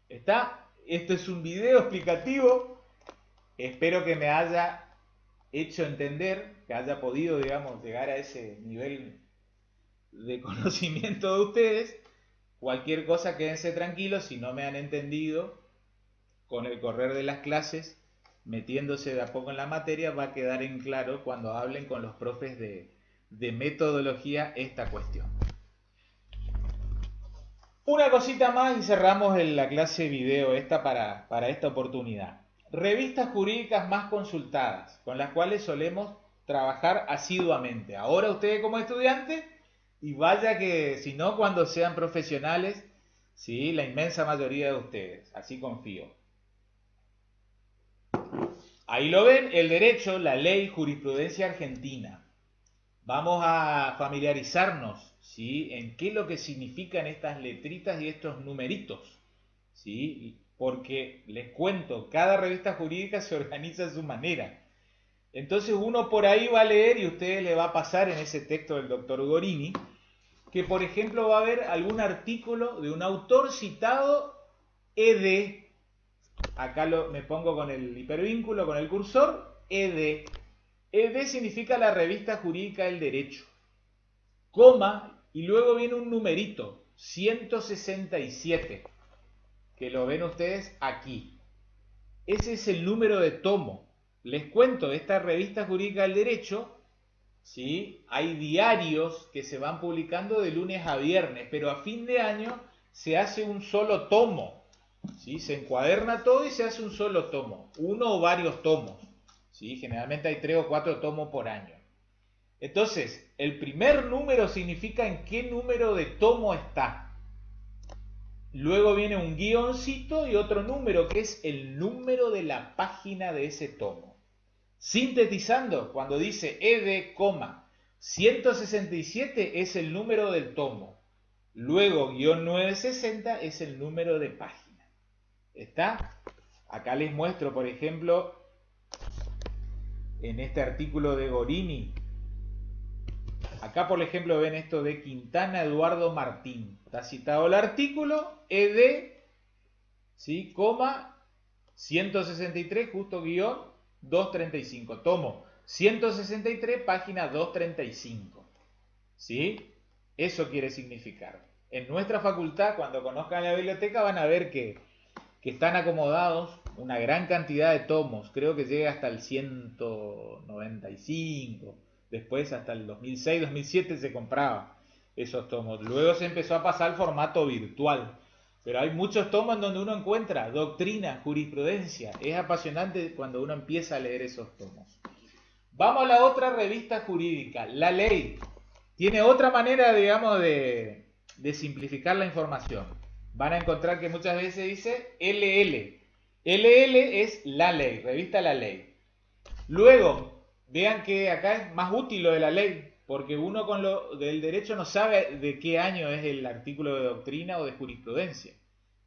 [SPEAKER 1] ¿Está? Esto es un video explicativo. Espero que me haya hecho entender, que haya podido, digamos, llegar a ese nivel de conocimiento de ustedes. Cualquier cosa, quédense tranquilos. Si no me han entendido, con el correr de las clases, metiéndose de a poco en la materia, va a quedar en claro cuando hablen con los profes de metodología esta cuestión. Una cosita más y cerramos la clase video esta para esta oportunidad. Revistas jurídicas más consultadas, con las cuales solemos trabajar asiduamente. Ahora ustedes como estudiantes, y vaya que si no cuando sean profesionales, sí, la inmensa mayoría de ustedes, así confío. Ahí lo ven, el derecho, la ley, jurisprudencia argentina. Vamos a familiarizarnos, ¿sí?, en qué es lo que significan estas letritas y estos numeritos, ¿sí? Porque les cuento, cada revista jurídica se organiza a su manera. Entonces uno por ahí va a leer y a ustedes le va a pasar en ese texto del doctor Gorini, que por ejemplo va a haber algún artículo de un autor citado ed. Acá me pongo con el hipervínculo, con el cursor, ed. ed significa la revista jurídica del derecho, coma, y luego viene un numerito, 167, que lo ven ustedes aquí. Ese es el número de tomo. Les cuento, esta revista jurídica del derecho ¿sí? Hay diarios que se van publicando de lunes a viernes, pero a fin de año se hace un solo tomo, ¿sí? Se encuaderna todo y se hace un solo tomo, uno o varios tomos, ¿sí? Generalmente hay 3 o 4 tomos por año. Entonces, el primer número significa en qué número de tomo está. Luego viene un guioncito y otro número, que es el número de la página de ese tomo. Sintetizando, cuando dice ed, 167 es el número del tomo. Luego, guión 960 es el número de página. ¿Está? Acá les muestro, por ejemplo, en este artículo de Gorini. Acá, por ejemplo, ven esto de Quintana Eduardo Martín. Está citado el artículo, ed, ¿sí? 163, justo guión 235. Tomo 163, página 235. ¿Sí? Eso quiere significar. En nuestra facultad, cuando conozcan la biblioteca, van a ver que están acomodados una gran cantidad de tomos. Creo que llega hasta el 195. Después, hasta el 2006, 2007 se compraba esos tomos. Luego se empezó a pasar al formato virtual. Pero hay muchos tomos en donde uno encuentra doctrina, jurisprudencia. Es apasionante cuando uno empieza a leer esos tomos. Vamos a la otra revista jurídica, La Ley. Tiene otra manera, digamos, de simplificar la información. Van a encontrar que muchas veces dice LL. LL es La Ley, revista La Ley. Luego, vean que acá es más útil lo de la ley, porque uno con lo del derecho no sabe de qué año es el artículo de doctrina o de jurisprudencia.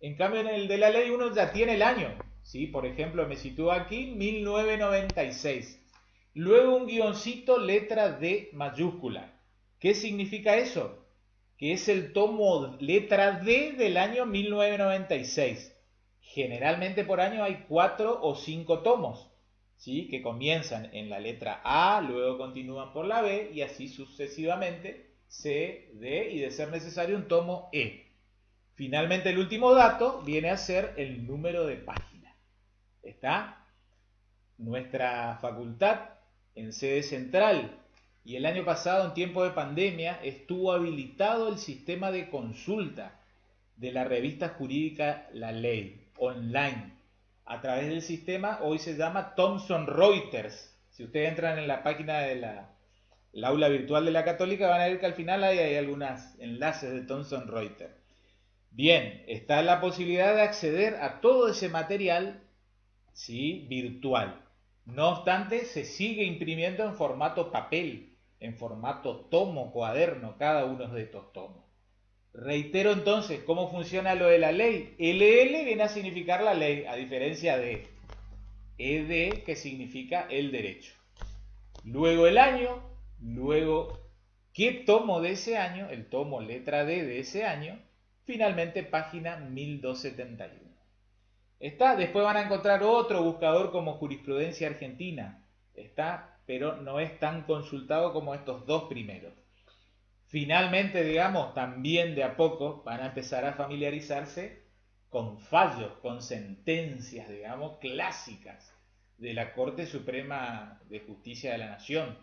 [SPEAKER 1] En cambio, en el de la ley uno ya tiene el año. ¿Sí? Por ejemplo, me sitúo aquí, 1996. Luego un guioncito, letra D mayúscula. ¿Qué significa eso? Que es el tomo letra D del año 1996. Generalmente por año hay 4 o 5 tomos, ¿sí? Que comienzan en la letra A, luego continúan por la B y así sucesivamente, C, D y de ser necesario un tomo E. Finalmente el último dato viene a ser el número de página. ¿Está? Nuestra facultad en sede central y el año pasado en tiempo de pandemia estuvo habilitado el sistema de consulta de la revista jurídica La Ley online a través del sistema, hoy se llama Thomson Reuters. Si ustedes entran en la página de la aula virtual de la Católica van a ver que al final hay algunos enlaces de Thomson Reuters. Bien, está la posibilidad de acceder a todo ese material, ¿sí? Virtual. No obstante, se sigue imprimiendo en formato papel, en formato tomo, cuaderno, cada uno de estos tomos. Reitero entonces cómo funciona lo de la ley. LL viene a significar la ley, a diferencia de ED, que significa el derecho. Luego el año, luego qué tomo de ese año, el tomo letra D de ese año, finalmente página 1271. Está, después van a encontrar otro buscador como jurisprudencia argentina. Está, pero no es tan consultado como estos dos primeros. Finalmente, digamos, también de a poco van a empezar a familiarizarse con fallos, con sentencias, digamos, clásicas de la Corte Suprema de Justicia de la Nación.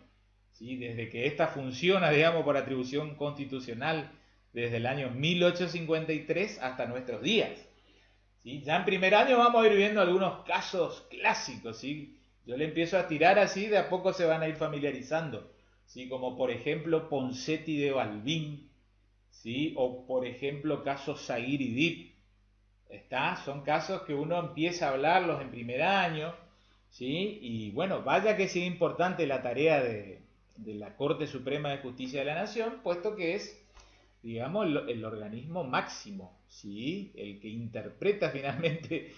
[SPEAKER 1] ¿Sí? Desde que esta funciona, digamos, por atribución constitucional desde el año 1853 hasta nuestros días. ¿Sí? Ya en primer año vamos a ir viendo algunos casos clásicos. ¿Sí? Yo le empiezo a tirar así, de a poco se van a ir familiarizando. ¿Sí? Como por ejemplo Ponseti de Balbín, ¿sí? O por ejemplo casos Zahir y Dip. Son casos que uno empieza a hablarlos en primer año, ¿sí? Y bueno, vaya que es importante la tarea de la Corte Suprema de Justicia de la Nación, puesto que es, digamos, el organismo máximo, ¿sí? El que interpreta finalmente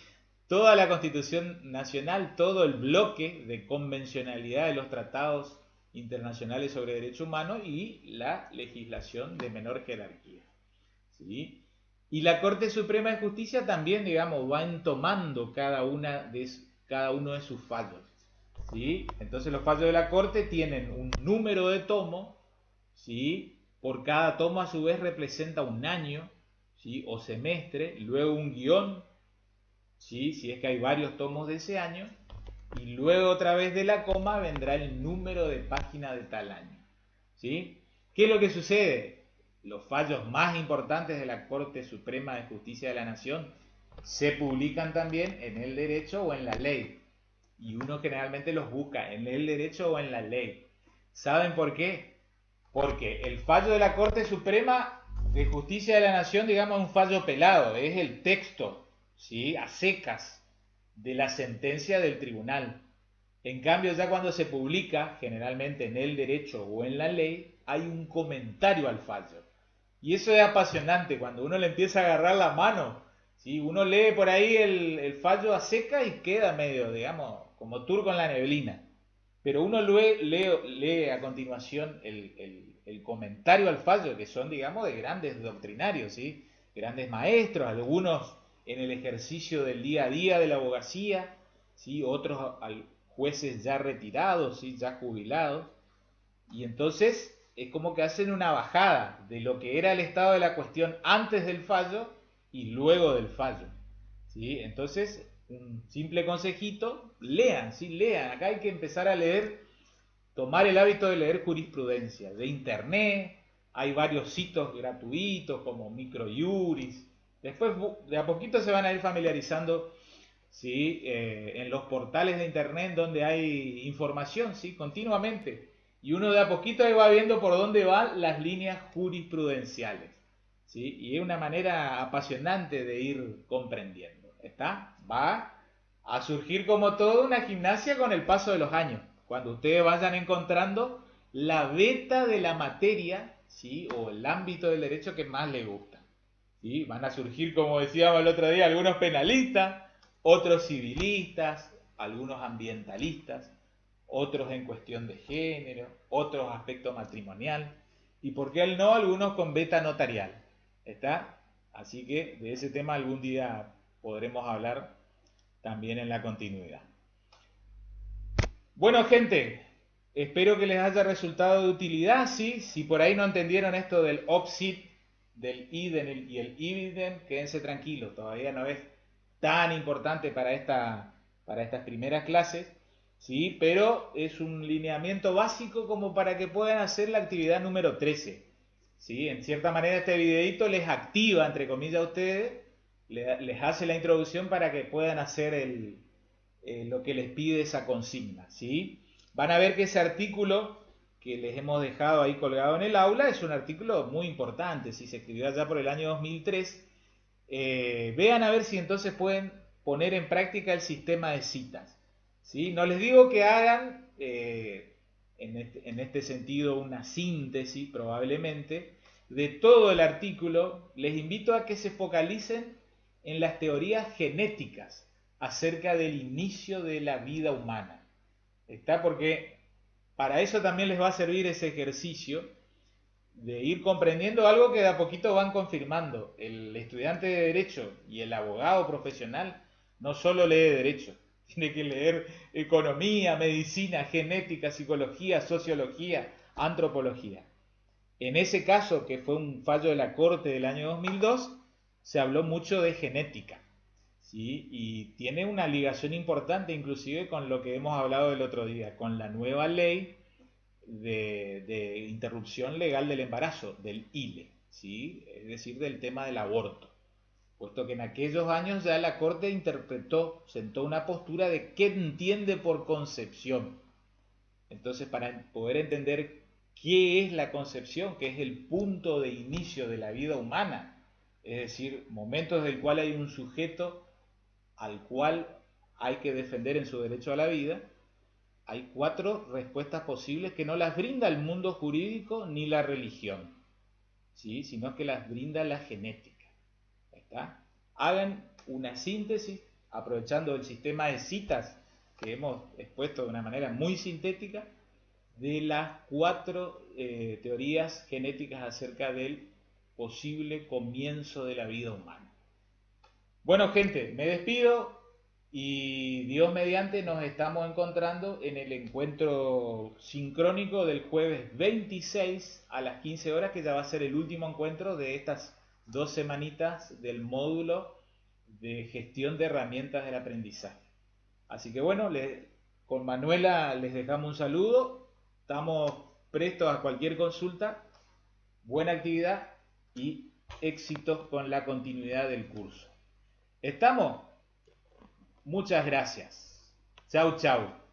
[SPEAKER 1] toda la Constitución Nacional, todo el bloque de convencionalidad de los tratados internacionales sobre derechos humanos y la legislación de menor jerarquía. ¿Sí? Y la Corte Suprema de Justicia también, digamos, va entomando cada uno de sus fallos. ¿Sí? Entonces los fallos de la Corte tienen un número de tomos, ¿sí? Por cada tomo a su vez representa un año, ¿sí? O semestre, luego un guión, ¿sí? Si es que hay varios tomos de ese año, y luego otra vez de la coma vendrá el número de página de tal año. ¿sí? ¿Qué es lo que sucede? Los fallos más importantes de la Corte Suprema de Justicia de la Nación se publican también en el derecho o en la ley. Y uno generalmente los busca en el derecho o en la ley. ¿Saben por qué? Porque el fallo de la Corte Suprema de Justicia de la Nación, digamos, es un fallo pelado, es el texto, ¿sí? A secas de la sentencia del tribunal. En cambio, ya cuando se publica, generalmente en el derecho o en la ley, hay un comentario al fallo. Y eso es apasionante, cuando uno le empieza a agarrar la mano, ¿sí? Uno lee por ahí el fallo a seca y queda medio, digamos, como turco en la neblina. Pero uno lee a continuación el comentario al fallo, que son, digamos, de grandes doctrinarios, ¿sí? Grandes maestros, algunos en el ejercicio del día a día de la abogacía, ¿sí? Otros jueces ya retirados, ¿sí? Ya jubilados. Y entonces es como que hacen una bajada de lo que era el estado de la cuestión antes del fallo y luego del fallo. ¿Sí? Entonces, un simple consejito, lean, ¿sí? Lean. Acá hay que empezar a leer, tomar el hábito de leer jurisprudencia de internet. Hay varios sitios gratuitos como Microjuris. Después, de a poquito se van a ir familiarizando, ¿sí? En los portales de internet donde hay información, ¿sí? Continuamente. Y uno de a poquito va viendo por dónde van las líneas jurisprudenciales, ¿sí? Y es una manera apasionante de ir comprendiendo. ¿Está? Va a surgir como todo una gimnasia con el paso de los años. Cuando ustedes vayan encontrando la beta de la materia, ¿sí? O el ámbito del derecho que más les gusta, ¿sí? Van a surgir, como decíamos el otro día, algunos penalistas, otros civilistas, algunos ambientalistas, otros en cuestión de género, otros aspecto matrimonial, y por qué no, algunos con beta notarial. ¿Está? Así que de ese tema algún día podremos hablar también en la continuidad. Bueno, gente, espero que les haya resultado de utilidad, ¿sí? Si por ahí no entendieron esto del OPSIT, del IDEN y el IBIDEN, quédense tranquilos, todavía no es tan importante para estas primeras clases, ¿sí? Pero es un lineamiento básico como para que puedan hacer la actividad número 13, ¿sí? En cierta manera este videito les activa, entre comillas, a ustedes, les hace la introducción para que puedan hacer lo que les pide esa consigna, ¿sí? Van a ver que ese artículo que les hemos dejado ahí colgado en el aula es un artículo muy importante, si se escribió allá por el año 2003. Vean a ver si entonces pueden poner en práctica el sistema de citas, ¿sí? No les digo que hagan en este sentido una síntesis probablemente de todo el artículo. Les invito a que se focalicen en las teorías genéticas acerca del inicio de la vida humana. ¿Está? Porque para eso también les va a servir ese ejercicio de ir comprendiendo algo que de a poquito van confirmando. El estudiante de Derecho y el abogado profesional no solo lee Derecho, tiene que leer economía, medicina, genética, psicología, sociología, antropología. En ese caso, que fue un fallo de la Corte del año 2002, se habló mucho de genética, ¿sí? Y tiene una ligación importante inclusive con lo que hemos hablado el otro día, con la nueva ley de interrupción legal del embarazo, del ILE, ¿sí? Es decir, del tema del aborto. Puesto que en aquellos años ya la Corte sentó una postura de qué entiende por concepción. Entonces, para poder entender qué es la concepción, que es el punto de inicio de la vida humana, es decir, momentos del cual hay un sujeto al cual hay que defender en su derecho a la vida, hay 4 respuestas posibles que no las brinda el mundo jurídico ni la religión, ¿sí? Sino que las brinda la genética. ¿Está? Hagan una síntesis aprovechando el sistema de citas que hemos expuesto de una manera muy sintética de las 4 teorías genéticas acerca del posible comienzo de la vida humana. Bueno, gente, me despido y Dios mediante nos estamos encontrando en el encuentro sincrónico del jueves 26 a las 15 horas, que ya va a ser el último encuentro de estas 2 semanitas del módulo de gestión de herramientas del aprendizaje. Así que bueno, con Manuela les dejamos un saludo. Estamos prestos a cualquier consulta. Buena actividad y éxitos con la continuidad del curso. ¿Estamos? Muchas gracias. Chau, chau.